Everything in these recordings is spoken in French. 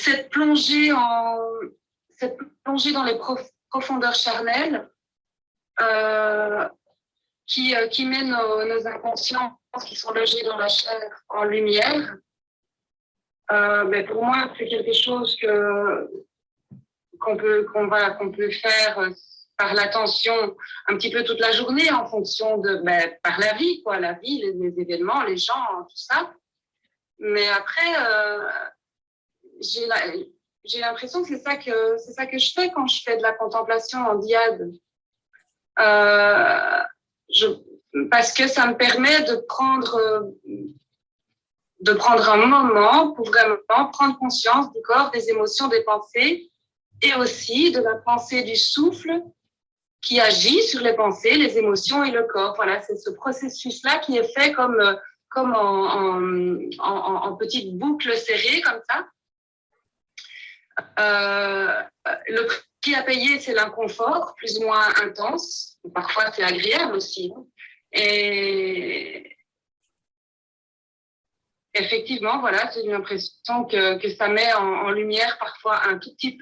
cette plongée dans les profondeurs charnelles qui met nos inconscients qui sont logés dans la chair en lumière. Mais pour moi, c'est quelque chose qu'on peut faire par l'attention un petit peu toute la journée en fonction par la vie, quoi, la vie, les événements, les gens, tout ça. Mais après, j'ai l'impression que c'est ça que je fais quand je fais de la contemplation en dyade. Parce que ça me permet de prendre un moment pour vraiment prendre conscience du corps, des émotions, des pensées, et aussi de la pensée du souffle qui agit sur les pensées, les émotions et le corps. Voilà, c'est ce processus-là qui est fait comme en petites boucles serrées, comme ça. Le prix à payer, c'est l'inconfort, plus ou moins intense. Parfois, c'est agréable aussi. Et effectivement, voilà, j'ai l'impression que ça met en lumière parfois un tout petit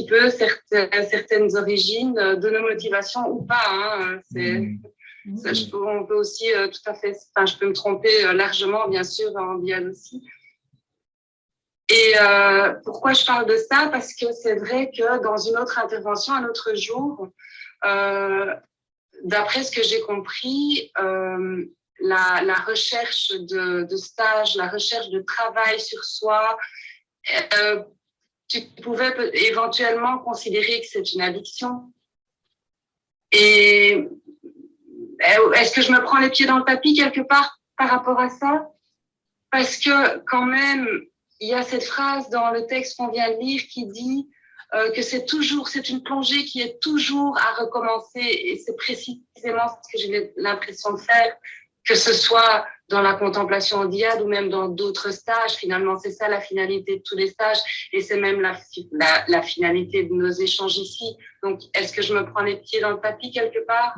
peu, certaines origines de nos motivations ou pas. On peut aussi tout à fait, je peux me tromper largement, bien sûr, en dyade aussi. Et pourquoi je parle de ça? Parce que c'est vrai que dans une autre intervention, un autre jour, d'après ce que j'ai compris, la recherche de stage, la recherche de travail sur soi, tu pouvais éventuellement considérer que c'est une addiction. Et est-ce que je me prends les pieds dans le tapis quelque part par rapport à ça? Parce que quand même, il y a cette phrase dans le texte qu'on vient de lire qui dit que c'est une plongée qui est toujours à recommencer, et c'est précisément ce que j'ai l'impression de faire, que ce soit dans la contemplation en dyade ou même dans d'autres stages. Finalement, c'est ça la finalité de tous les stages, et c'est même la finalité de nos échanges ici. Donc, est-ce que je me prends les pieds dans le tapis quelque part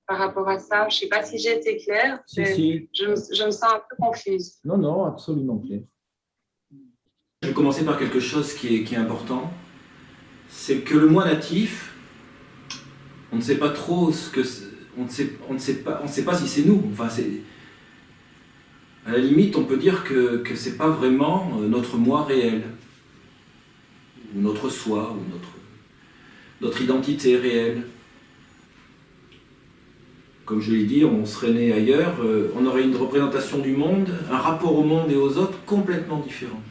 par rapport à ça? Je ne sais pas si j'ai été claire. Si. Je me sens un peu confuse. Non, absolument clair. Je vais commencer par quelque chose qui est important. C'est que le moi natif, on ne sait pas trop ce que c'est. On ne sait pas si c'est nous. Enfin, à la limite, on peut dire que c'est pas vraiment notre moi réel, ou notre soi, ou notre identité réelle. Comme je l'ai dit, on serait né ailleurs, on aurait une représentation du monde, un rapport au monde et aux autres complètement différent.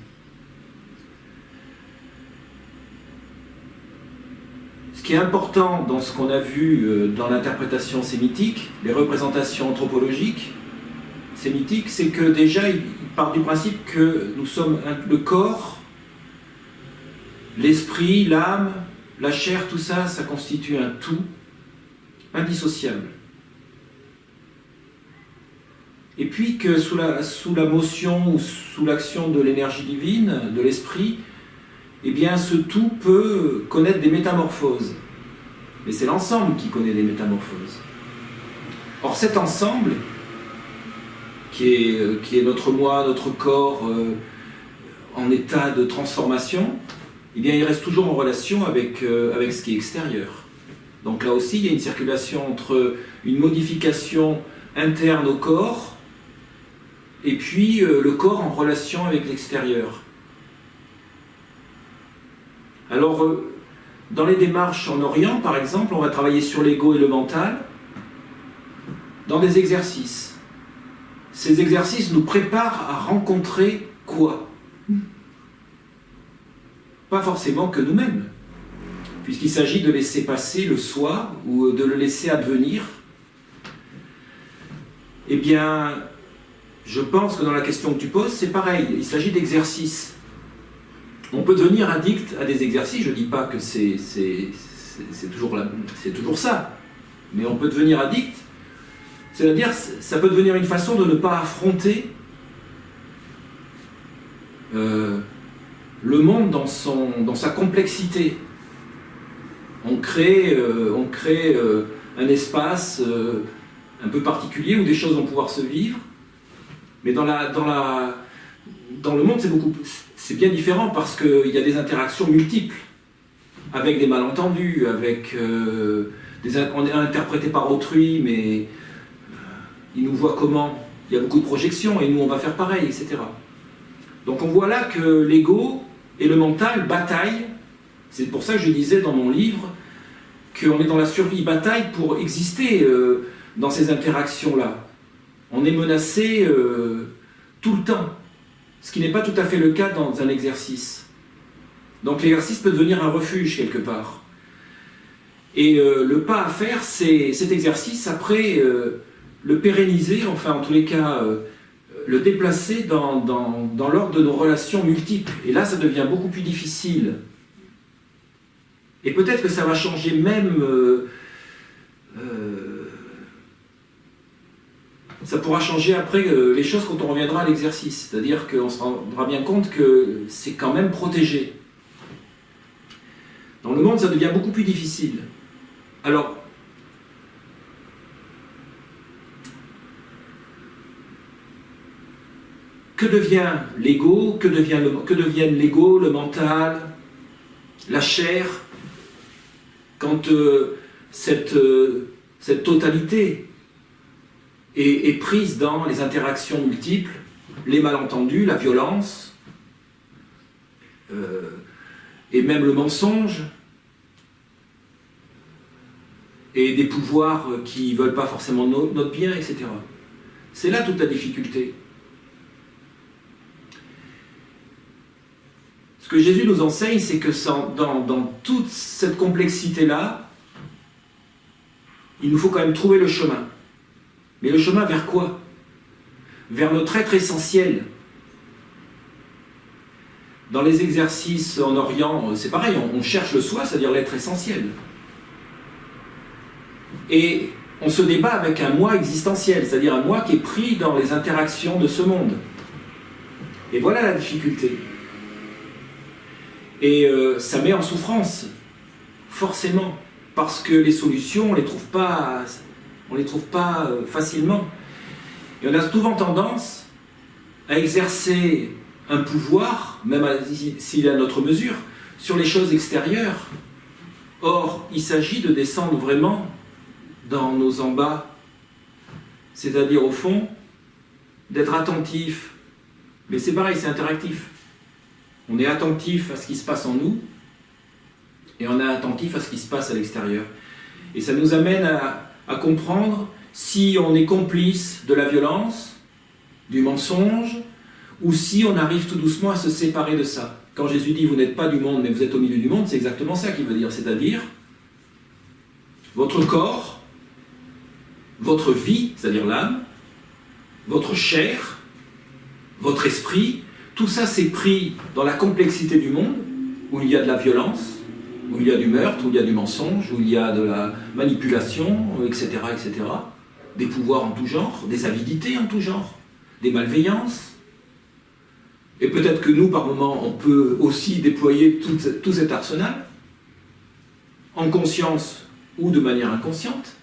Ce qui est important dans ce qu'on a vu dans l'interprétation sémitique, les représentations anthropologiques sémitiques, c'est que déjà, il part du principe que nous sommes le corps, l'esprit, l'âme, la chair, tout ça, ça constitue un tout indissociable. Et puis que sous la motion ou sous l'action de l'énergie divine, de l'esprit, eh bien ce tout peut connaître des métamorphoses. Mais c'est l'ensemble qui connaît des métamorphoses. Or cet ensemble, qui est notre moi, notre corps en état de transformation, eh bien il reste toujours en relation avec ce qui est extérieur. Donc là aussi, il y a une circulation entre une modification interne au corps et puis le corps en relation avec l'extérieur. Alors, dans les démarches en Orient, par exemple, on va travailler sur l'ego et le mental dans des exercices. Ces exercices nous préparent à rencontrer quoi? Pas forcément que nous-mêmes, puisqu'il s'agit de laisser passer le soi ou de le laisser advenir. Eh bien, je pense que dans la question que tu poses, c'est pareil, il s'agit d'exercices. On peut devenir addict à des exercices, je ne dis pas que c'est toujours ça, mais on peut devenir addict, c'est-à-dire ça peut devenir une façon de ne pas affronter le monde dans sa complexité. On crée un espace un peu particulier où des choses vont pouvoir se vivre, mais dans le monde c'est bien différent parce qu'il y a des interactions multiples, avec des malentendus, avec on est interprété par autrui, mais il nous voit comment. Il y a beaucoup de projections et nous on va faire pareil, etc. Donc on voit là que l'ego et le mental bataillent. C'est pour ça que je disais dans mon livre qu'on est dans la survie, bataille pour exister dans ces interactions-là. On est menacé tout le temps, ce qui n'est pas tout à fait le cas dans un exercice. Donc l'exercice peut devenir un refuge quelque part. Et le pas à faire, c'est cet exercice, après le pérenniser, enfin en tous les cas le déplacer dans l'ordre de nos relations multiples. Et là, ça devient beaucoup plus difficile. Et peut-être que ça va changer même... ça pourra changer après les choses quand on reviendra à l'exercice. C'est-à-dire qu'on se rendra bien compte que c'est quand même protégé. Dans le monde, ça devient beaucoup plus difficile. Alors, que devient l'ego? Que deviennent l'ego, le mental, la chair, quand cette totalité est prise dans les interactions multiples, les malentendus, la violence, et même le mensonge, et des pouvoirs qui ne veulent pas forcément notre bien, etc. C'est là toute la difficulté. Ce que Jésus nous enseigne, c'est que dans toute cette complexité-là, il nous faut quand même trouver le chemin. Mais le chemin vers quoi? Vers notre être essentiel. Dans les exercices en Orient, c'est pareil, on cherche le soi, c'est-à-dire l'être essentiel. Et on se débat avec un moi existentiel, c'est-à-dire un moi qui est pris dans les interactions de ce monde. Et voilà la difficulté. Et ça met en souffrance, forcément, parce que les solutions, on ne les trouve pas facilement. Et on a souvent tendance à exercer un pouvoir, même s'il est à notre mesure, sur les choses extérieures. Or, il s'agit de descendre vraiment dans nos embats, c'est-à-dire au fond, d'être attentif. Mais c'est pareil, c'est interactif. On est attentif à ce qui se passe en nous, et on est attentif à ce qui se passe à l'extérieur. Et ça nous amène à comprendre si on est complice de la violence, du mensonge, ou si on arrive tout doucement à se séparer de ça. Quand Jésus dit « vous n'êtes pas du monde, mais vous êtes au milieu du monde », c'est exactement ça qu'il veut dire, c'est-à-dire votre corps, votre vie, c'est-à-dire l'âme, votre chair, votre esprit, tout ça c'est pris dans la complexité du monde, où il y a de la violence, où il y a du meurtre, où il y a du mensonge, où il y a de la manipulation, etc., etc., des pouvoirs en tout genre, des avidités en tout genre, des malveillances. Et peut-être que nous, par moments, on peut aussi déployer tout cet arsenal, en conscience ou de manière inconsciente.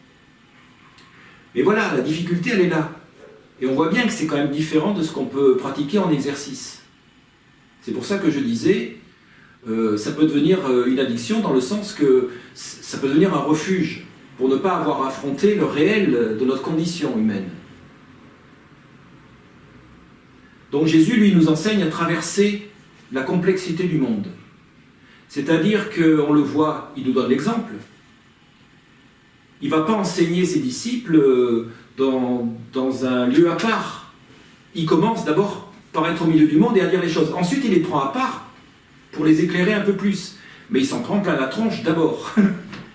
Mais voilà, la difficulté, elle est là. Et on voit bien que c'est quand même différent de ce qu'on peut pratiquer en exercice. C'est pour ça que je disais, ça peut devenir une addiction dans le sens que ça peut devenir un refuge pour ne pas avoir affronté le réel de notre condition humaine. Donc Jésus, lui, nous enseigne à traverser la complexité du monde. C'est-à-dire qu'on le voit, il nous donne l'exemple. Il ne va pas enseigner ses disciples dans un lieu à part. Il commence d'abord par être au milieu du monde et à dire les choses. Ensuite, il les prend à part pour les éclairer un peu plus. Mais il s'en prend plein la tronche d'abord.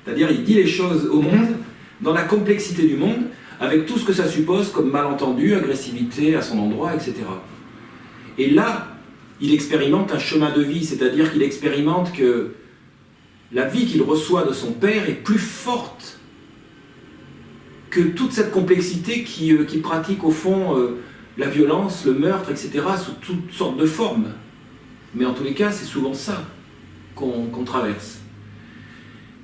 C'est-à-dire, il dit les choses au monde, dans la complexité du monde, avec tout ce que ça suppose comme malentendu, agressivité à son endroit, etc. Et là, il expérimente un chemin de vie, c'est-à-dire qu'il expérimente que la vie qu'il reçoit de son Père est plus forte que toute cette complexité qui pratique au fond la violence, le meurtre, etc., sous toutes sortes de formes. Mais en tous les cas, c'est souvent ça qu'on traverse.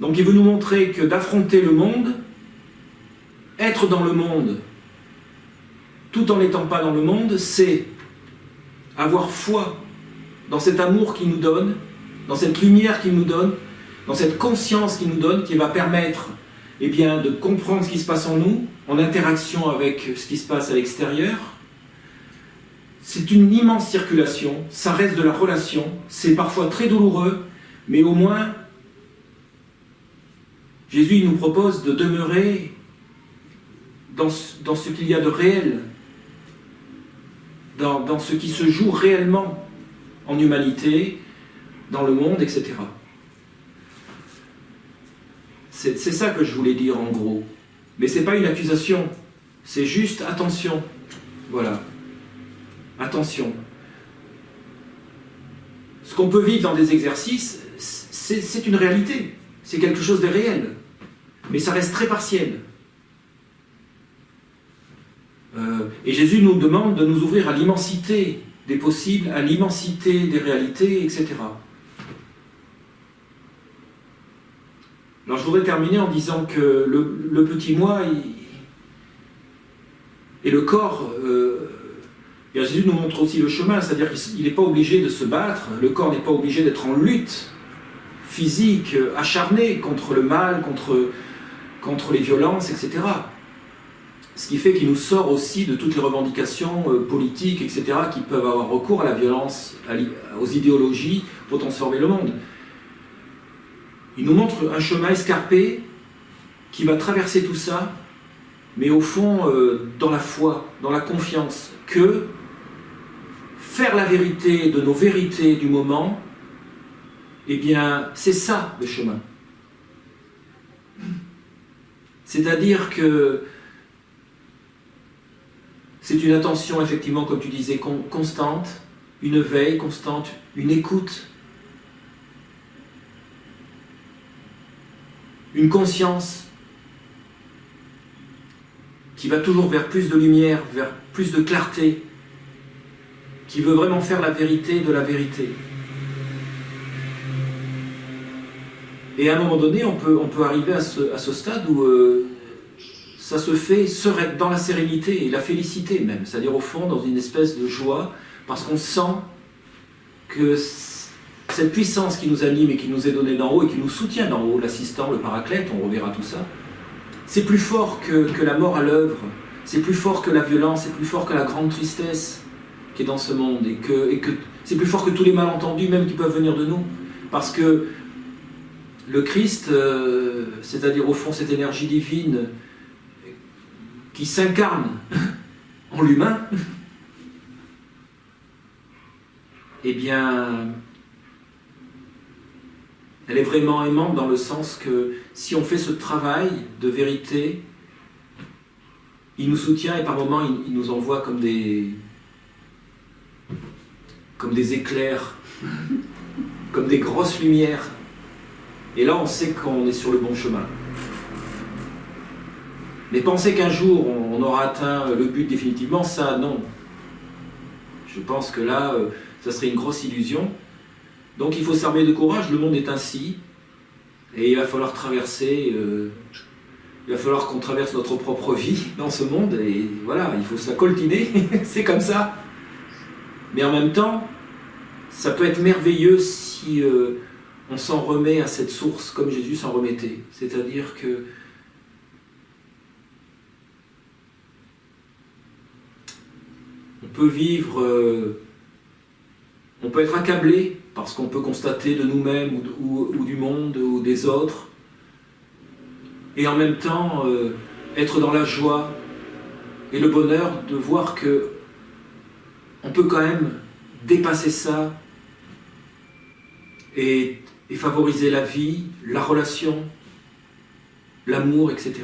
Donc il veut nous montrer que d'affronter le monde, être dans le monde, tout en n'étant pas dans le monde, c'est avoir foi dans cet amour qu'il nous donne, dans cette lumière qu'il nous donne, dans cette conscience qu'il nous donne, qui va permettre eh bien, de comprendre ce qui se passe en nous, en interaction avec ce qui se passe à l'extérieur. C'est une immense circulation, ça reste de la relation, c'est parfois très douloureux, mais au moins, Jésus nous propose de demeurer dans ce qu'il y a de réel, dans ce qui se joue réellement en humanité, dans le monde, etc. C'est ça que je voulais dire en gros. Mais ce n'est pas une accusation, c'est juste attention. Voilà. Attention. Ce qu'on peut vivre dans des exercices, c'est une réalité. C'est quelque chose de réel. Mais ça reste très partiel. Et Jésus nous demande de nous ouvrir à l'immensité des possibles, à l'immensité des réalités, etc. Alors je voudrais terminer en disant que le petit moi et le corps, Jésus nous montre aussi le chemin, c'est-à-dire qu'il n'est pas obligé de se battre, le corps n'est pas obligé d'être en lutte physique, acharnée contre le mal, contre les violences, etc. Ce qui fait qu'il nous sort aussi de toutes les revendications politiques, etc., qui peuvent avoir recours à la violence, aux idéologies pour transformer le monde. Il nous montre un chemin escarpé qui va traverser tout ça, mais au fond, dans la foi, dans la confiance, que faire la vérité de nos vérités du moment, eh bien, c'est ça le chemin. C'est-à-dire que c'est une attention, effectivement, comme tu disais, constante, une veille constante, une écoute, une conscience qui va toujours vers plus de lumière, vers plus de clarté, qui veut vraiment faire la vérité de la vérité. Et à un moment donné, on peut arriver à ce stade où ça se fait dans la sérénité et la félicité même, c'est-à-dire au fond dans une espèce de joie, parce qu'on sent que cette puissance qui nous anime et qui nous est donnée d'en haut et qui nous soutient d'en haut, l'assistant, le paraclète, on reverra tout ça, c'est plus fort que la mort à l'œuvre, c'est plus fort que la violence, c'est plus fort que la grande tristesse qui est dans ce monde, et que c'est plus fort que tous les malentendus même qui peuvent venir de nous, parce que le Christ, c'est-à-dire au fond cette énergie divine qui s'incarne en l'humain, eh bien, elle est vraiment aimante dans le sens que si on fait ce travail de vérité, il nous soutient et par moments il nous envoie comme des éclairs, comme des grosses lumières. Et là, on sait qu'on est sur le bon chemin. Mais penser qu'un jour, on aura atteint le but définitivement, ça, non. Je pense que là, ça serait une grosse illusion. Donc il faut s'armer de courage, le monde est ainsi. Et il va falloir traverser, il va falloir qu'on traverse notre propre vie dans ce monde. Et voilà, il faut s'accoltiner, c'est comme ça. Mais en même temps, ça peut être merveilleux si on s'en remet à cette source comme Jésus s'en remettait. C'est-à-dire que on peut vivre, on peut être accablé par ce qu'on peut constater de nous-mêmes ou du monde ou des autres, et en même temps être dans la joie et le bonheur de voir que on peut quand même dépasser ça et favoriser la vie, la relation, l'amour, etc.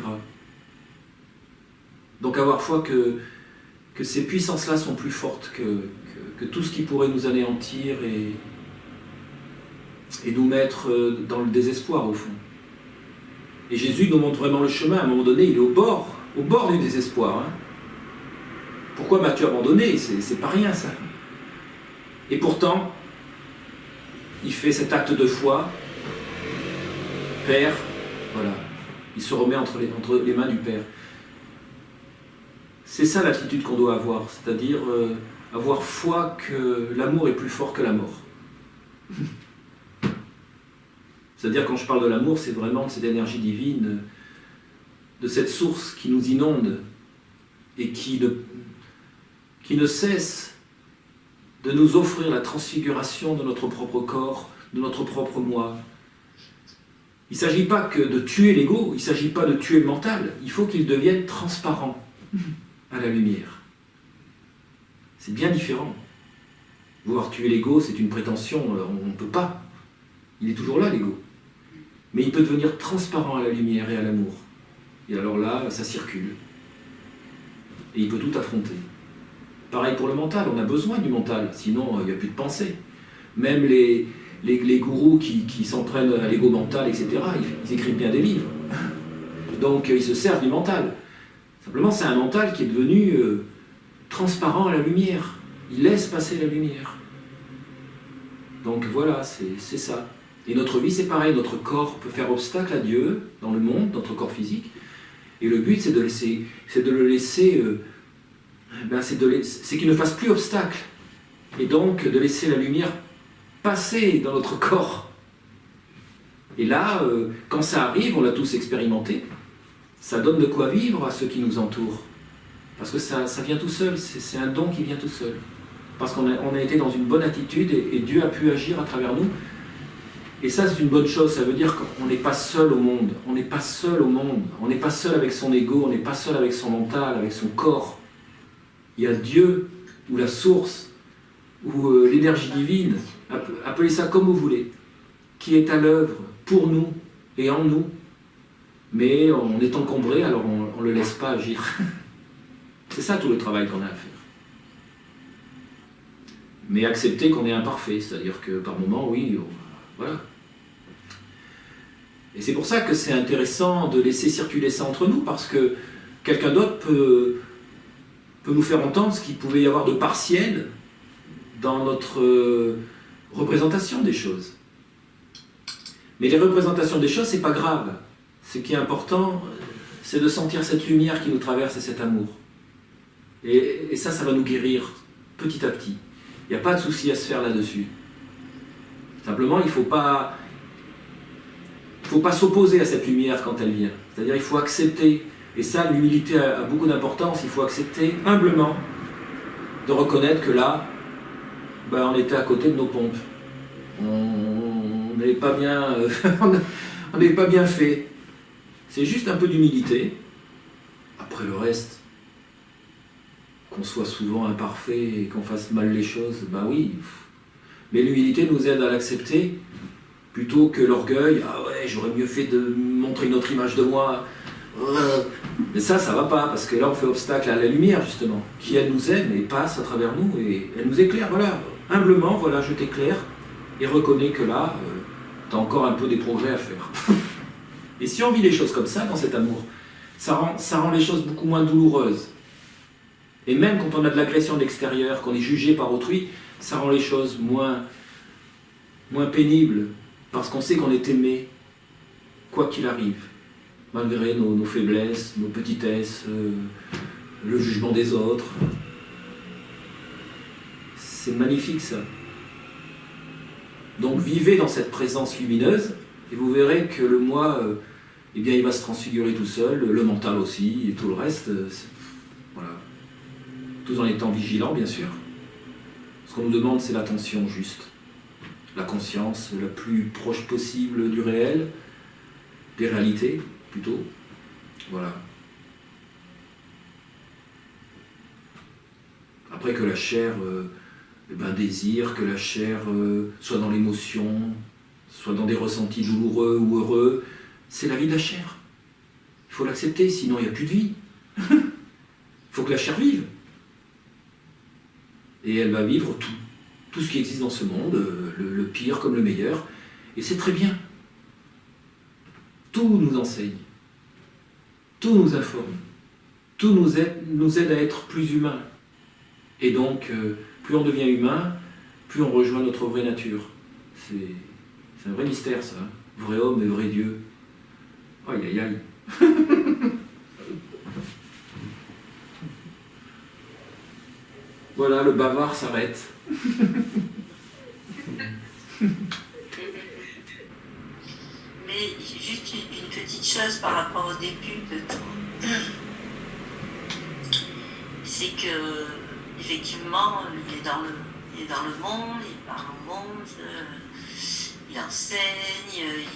Donc avoir foi que ces puissances-là sont plus fortes que tout ce qui pourrait nous anéantir et nous mettre dans le désespoir au fond. Et Jésus nous montre vraiment le chemin. À un moment donné, il est au bord du désespoir. Hein. Pourquoi m'as-tu abandonné? C'est pas rien ça. Et pourtant, il fait cet acte de foi. Père, voilà. Il se remet entre les mains du Père. C'est ça l'attitude qu'on doit avoir, c'est-à-dire avoir foi que l'amour est plus fort que la mort. C'est-à-dire, quand je parle de l'amour, c'est vraiment de cette énergie divine, de cette source qui nous inonde et qui ne cesse de nous offrir la transfiguration de notre propre corps, de notre propre moi. Il ne s'agit pas que de tuer l'ego, il ne s'agit pas de tuer le mental, il faut qu'il devienne transparent à la lumière. C'est bien différent. Vouloir tuer l'ego, c'est une prétention, on ne peut pas. Il est toujours là, l'ego. Mais il peut devenir transparent à la lumière et à l'amour. Et alors là, ça circule. Et il peut tout affronter. Pareil pour le mental, on a besoin du mental, sinon il n'y a plus de pensée. Même les gourous qui s'en prennent à l'ego mental, etc., ils écrivent bien des livres. Donc ils se servent du mental. Simplement, c'est un mental qui est devenu transparent à la lumière. Il laisse passer la lumière. Donc voilà, c'est ça. Et notre vie, c'est pareil. Notre corps peut faire obstacle à Dieu dans le monde, notre corps physique. Et le but, c'est de le laisser... c'est qu'il ne fasse plus obstacle. Et donc, de laisser la lumière passer dans notre corps. Et là, quand ça arrive, on l'a tous expérimenté, ça donne de quoi vivre à ceux qui nous entourent. Parce que ça vient tout seul, c'est un don qui vient tout seul. Parce qu'on a été dans une bonne attitude et Dieu a pu agir à travers nous. Et ça, c'est une bonne chose, ça veut dire qu'on n'est pas seul au monde. On n'est pas seul au monde. On n'est pas seul avec son ego, on n'est pas seul avec son mental, avec son corps. Il y a Dieu, ou la source, ou l'énergie divine, appelez ça comme vous voulez, qui est à l'œuvre pour nous et en nous. Mais on est encombré, alors on ne le laisse pas agir. C'est ça tout le travail qu'on a à faire. Mais accepter qu'on est imparfait, c'est-à-dire que par moments, oui, voilà. Et c'est pour ça que c'est intéressant de laisser circuler ça entre nous, parce que quelqu'un d'autre peut nous faire entendre ce qu'il pouvait y avoir de partiel dans notre représentation des choses. Mais les représentations des choses, c'est pas grave. Ce qui est important, c'est de sentir cette lumière qui nous traverse et cet amour. Et ça va nous guérir petit à petit. Il n'y a pas de souci à se faire là-dessus. Simplement, il ne faut pas s'opposer à cette lumière quand elle vient. C'est-à-dire, il faut accepter. Et ça, l'humilité a beaucoup d'importance. Il faut accepter humblement de reconnaître que là, on était à côté de nos pompes. On n'avait pas bien, on n'avait pas bien fait. C'est juste un peu d'humilité. Après le reste, qu'on soit souvent imparfait et qu'on fasse mal les choses, oui. Mais l'humilité nous aide à l'accepter, plutôt que l'orgueil. Ah ouais, j'aurais mieux fait de montrer une autre image de moi. Mais ça va pas, parce que là on fait obstacle à la lumière, justement, qui elle nous aime et passe à travers nous, et elle nous éclaire, voilà. Humblement, voilà, je t'éclaire, et reconnais que là, t'as encore un peu des progrès à faire. Et si on vit les choses comme ça, dans cet amour, ça rend les choses beaucoup moins douloureuses. Et même quand on a de l'agression de l'extérieur, qu'on est jugé par autrui, ça rend les choses moins pénibles, parce qu'on sait qu'on est aimé, quoi qu'il arrive, malgré nos faiblesses, nos petitesses, le jugement des autres. C'est magnifique ça. Donc vivez dans cette présence lumineuse, et vous verrez que le moi, il va se transfigurer tout seul, le mental aussi, et tout le reste, voilà. Tout en étant vigilant, bien sûr. Ce qu'on nous demande, c'est l'attention juste. La conscience la plus proche possible du réel, des réalités, plutôt. Voilà. Après, que la chair désire, que la chair soit dans l'émotion, soit dans des ressentis douloureux ou heureux, c'est la vie de la chair. Il faut l'accepter, sinon il n'y a plus de vie. Il faut que la chair vive. Et elle va vivre tout ce qui existe dans ce monde, le pire comme le meilleur, et c'est très bien. Tout nous enseigne, tout nous informe, tout nous aide à être plus humains. Et donc, plus on devient humain, plus on rejoint notre vraie nature. C'est un vrai mystère, ça. Vrai homme et vrai Dieu. Aïe, aïe, aïe. Voilà, le bavard s'arrête. Mais juste une petite chose par rapport au début de tout, c'est que effectivement il est dans le monde, il parle au monde, il enseigne, il rit,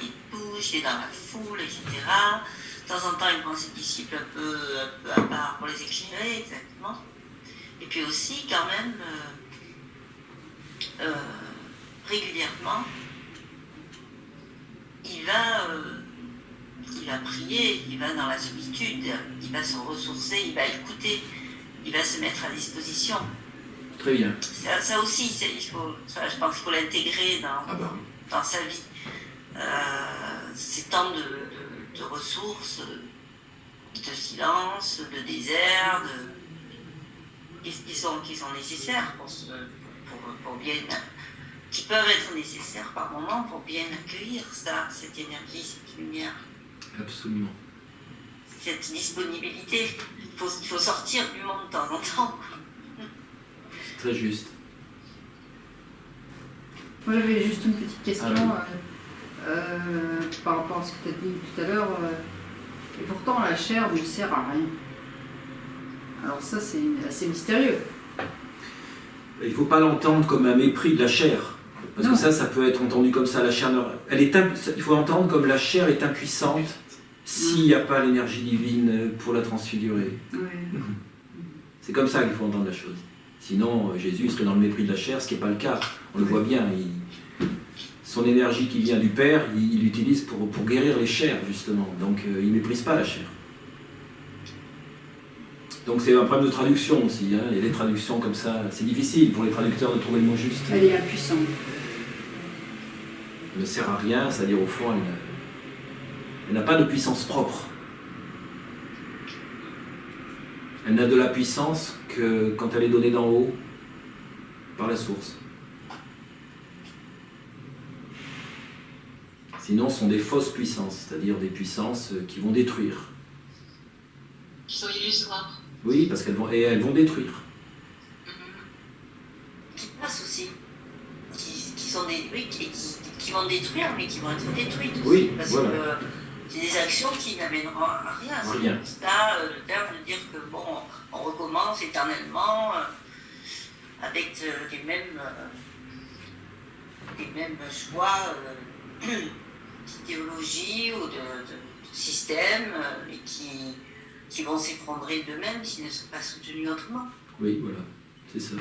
il bouge, il est dans la foule, etc. De temps en temps, il prend ses disciples un peu à part pour les éclairer, exactement. Et puis aussi, quand même, régulièrement, il va prier, il va dans la solitude, il va se ressourcer, il va écouter, il va se mettre à disposition. Très bien. Ça aussi, je pense qu'il faut l'intégrer dans sa vie. Ces temps de ressources, de silence, de désert, qui sont nécessaires pour bien, qui peuvent être nécessaires par moment pour bien accueillir cette énergie, cette lumière. Absolument. Cette disponibilité. Il faut sortir du monde de temps en temps. Très juste. Moi j'avais juste une petite question par rapport à ce que tu as dit tout à l'heure. Et pourtant la chair ne sert à rien. Alors ça c'est assez mystérieux. Il ne faut pas l'entendre comme un mépris de la chair. Parce que ça peut être entendu comme ça. La chair, il faut entendre comme la chair est impuissante s'il n'y a pas l'énergie divine pour la transfigurer. Oui. C'est comme ça qu'il faut entendre la chose. Sinon, Jésus serait dans le mépris de la chair, ce qui n'est pas le cas. On le voit bien. Son énergie qui vient du Père, il l'utilise pour guérir les chairs, justement. Donc, il ne méprise pas la chair. Donc, c'est un problème de traduction aussi. Hein. Il y a des traductions comme ça. C'est difficile pour les traducteurs de trouver le mot juste. Elle est impuissante. Elle ne sert à rien, c'est-à-dire au fond, elle n'a pas de puissance propre. Elle n'a de la puissance que quand elle est donnée d'en haut, par la source. Sinon, ce sont des fausses puissances, c'est-à-dire des puissances qui vont détruire. Qui sont illusoires. Oui, parce qu'elles vont détruire. Qui passent aussi. Qui vont détruire, mais qui vont être détruites aussi. Oui, parce voilà. que c'est des actions qui n'amèneront à rien. Rien. C'est là le terme de dire que bon, on recommence éternellement avec les mêmes choix d'idéologie ou de système, mais qui vont s'effondrer d'eux-mêmes s'ils ne sont pas soutenus autrement. Oui, voilà, c'est ça.